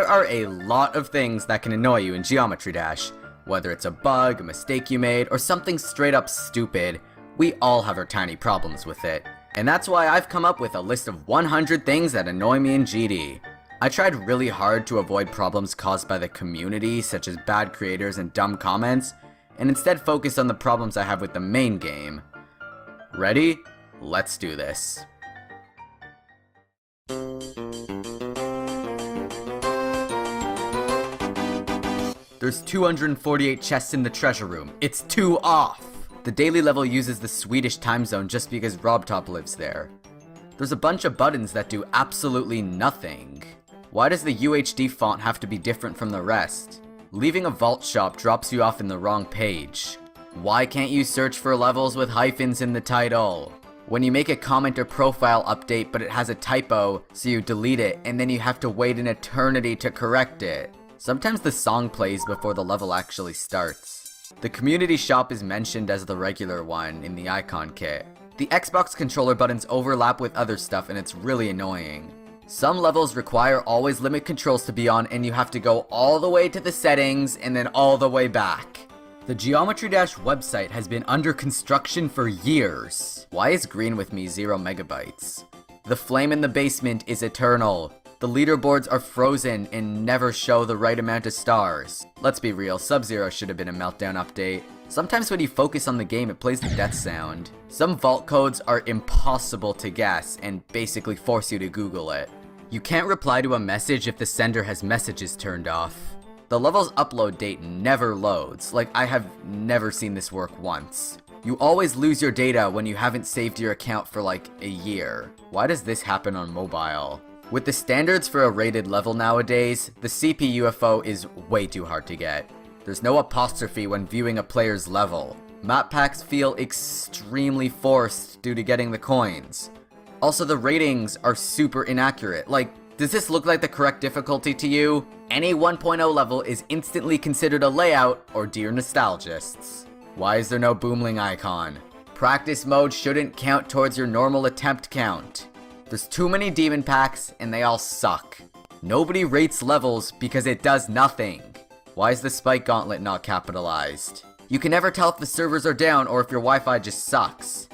There are a lot of things that can annoy you in Geometry Dash. Whether it's a bug, a mistake you made, or something straight up stupid, we all have our tiny problems with it. And that's why I've come up with a list of 100 things that annoy me in GD. I tried really hard to avoid problems caused by the community, such as bad creators and dumb comments, and instead focus on the problems I have with the main game. Ready? Let's do this. There's 248 chests in the treasure room. It's 2 off! The daily level uses the Swedish time zone just because Robtop lives there. There's a bunch of buttons that do absolutely nothing. Why does the UHD font have to be different from the rest? Leaving a vault shop drops you off in the wrong page. Why can't you search for levels with hyphens in the title? When you make a comment or profile update but it has a typo, so you delete it and then you have to wait an eternity to correct it. Sometimes the song plays before the level actually starts. The community shop is mentioned as the regular one in the icon kit. The Xbox controller buttons overlap with other stuff and it's really annoying. Some levels require always limit controls to be on and you have to go all the way to the settings and then all the way back. The Geometry Dash website has been under construction for years. Why is green with me 0 megabytes? The flame in the basement is eternal. The leaderboards are frozen and never show the right amount of stars. Let's be real, Sub-Zero should have been a meltdown update. Sometimes when you focus on the game, it plays the death sound. Some vault codes are impossible to guess and basically force you to Google it. You can't reply to a message if the sender has messages turned off. The level's upload date never loads, like I have never seen this work once. You always lose your data when you haven't saved your account for like a year. Why does this happen on mobile? With the standards for a rated level nowadays, the CP UFO is way too hard to get. There's no apostrophe when viewing a player's level. Map packs feel extremely forced due to getting the coins. Also, the ratings are super inaccurate. Like, does this look like the correct difficulty to you? Any 1.0 level is instantly considered a layout, or dear nostalgists. Why is there no boomling icon? Practice mode shouldn't count towards your normal attempt count. There's too many demon packs, and they all suck. Nobody rates levels because it does nothing. Why is the spike gauntlet not capitalized? You can never tell if the servers are down or if your Wi-Fi just sucks.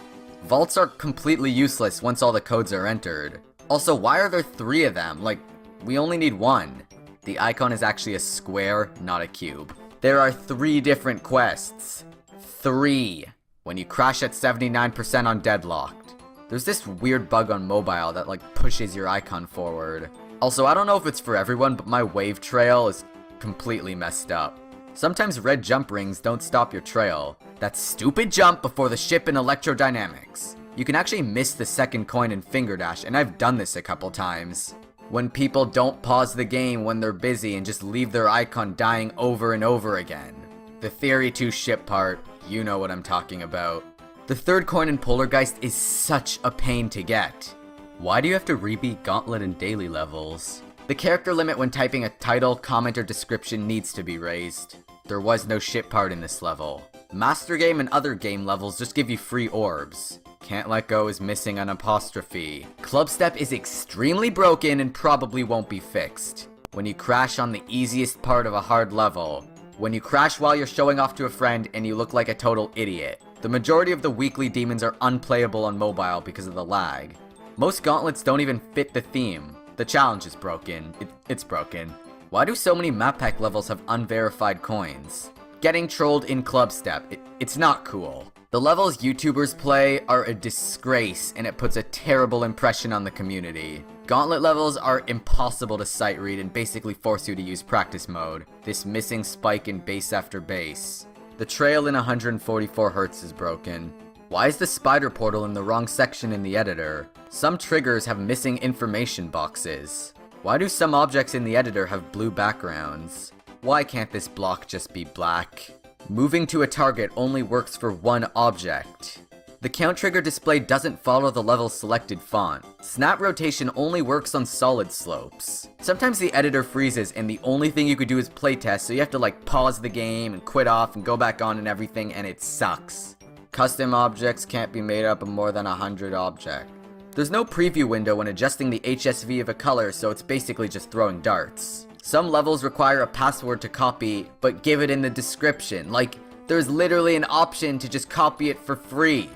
Vaults are completely useless once all the codes are entered. Also, why are there 3 of them? Like, we only need 1. The icon is actually a square, not a cube. There are 3 different quests. 3. When you crash at 79% on Deadlocked. There's this weird bug on mobile that like pushes your icon forward. Also, I don't know if it's for everyone, but my wave trail is completely messed up. Sometimes red jump rings don't stop your trail. That stupid jump before the ship in electrodynamics. You can actually miss the second coin in Finger Dash, and I've done this a couple times. When people don't pause the game when they're busy and just leave their icon dying over and over again. The Theory 2 ship part, you know what I'm talking about. The third coin in Polargeist is such a pain to get. Why do you have to rebeat Gauntlet and daily levels? The character limit when typing a title, comment, or description needs to be raised. There was no ship part in this level. Master Game and other game levels just give you free orbs. Can't Let Go is missing an apostrophe. Club Step is extremely broken and probably won't be fixed. When you crash on the easiest part of a hard level. When you crash while you're showing off to a friend and you look like a total idiot. The majority of the weekly demons are unplayable on mobile because of the lag. Most gauntlets don't even fit the theme. The challenge is broken. It's broken. Why do so many map pack levels have unverified coins? Getting trolled in Club Step. It's not cool. The levels YouTubers play are a disgrace and it puts a terrible impression on the community. Gauntlet levels are impossible to sight read and basically force you to use practice mode. This missing spike in base after base. The trail in 144 Hz is broken. Why is the spider portal in the wrong section in the editor? Some triggers have missing information boxes. Why do some objects in the editor have blue backgrounds? Why can't this block just be black? Moving to a target only works for one object. The count trigger display doesn't follow the level's selected font. Snap rotation only works on solid slopes. Sometimes the editor freezes and the only thing you could do is playtest, so you have to like pause the game and quit off and go back on and everything, and it sucks. Custom objects can't be made up of more than 100 objects. There's no preview window when adjusting the HSV of a color, so it's basically just throwing darts. Some levels require a password to copy, but give it in the description. Like, there's literally an option to just copy it for free.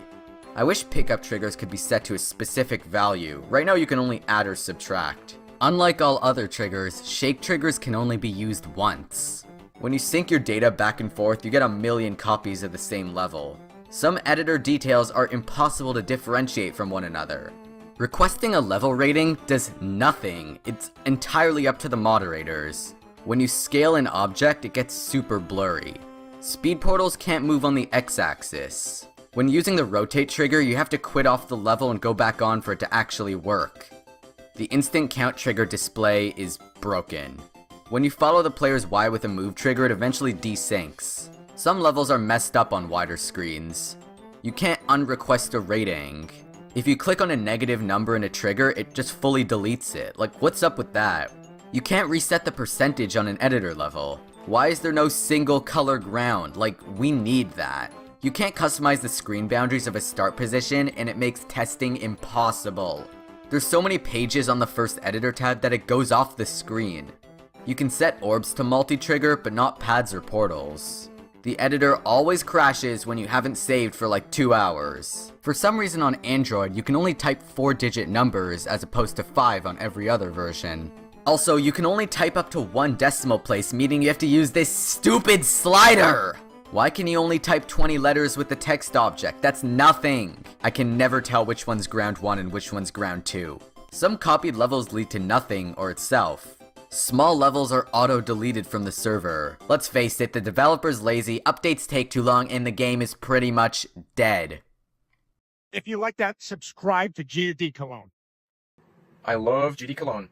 I wish pickup triggers could be set to a specific value. Right now you can only add or subtract. Unlike all other triggers, shake triggers can only be used once. When you sync your data back and forth, you get a million copies of the same level. Some editor details are impossible to differentiate from one another. Requesting a level rating does nothing. It's entirely up to the moderators. When you scale an object, it gets super blurry. Speed portals can't move on the x-axis. When using the rotate trigger, you have to quit off the level and go back on for it to actually work. The instant count trigger display is broken. When you follow the player's Y with a move trigger, it eventually desyncs. Some levels are messed up on wider screens. You can't unrequest a rating. If you click on a negative number in a trigger, it just fully deletes it. Like, what's up with that? You can't reset the percentage on an editor level. Why is there no single color ground? Like, we need that. You can't customize the screen boundaries of a start position, and it makes testing impossible. There's so many pages on the first editor tab that it goes off the screen. You can set orbs to multi-trigger, but not pads or portals. The editor always crashes when you haven't saved for like 2 hours. For some reason on Android, you can only type 4-digit numbers as opposed to 5 on every other version. Also, you can only type up to 1 decimal place, meaning you have to use this stupid slider! Why can you only type 20 letters with the text object? That's nothing! I can never tell which one's ground 1 and which one's ground 2. Some copied levels lead to nothing or itself. Small levels are auto-deleted from the server. Let's face it, the developer's lazy, updates take too long, and the game is pretty much dead. If you like that, subscribe to GD Cologne. I love GD Cologne.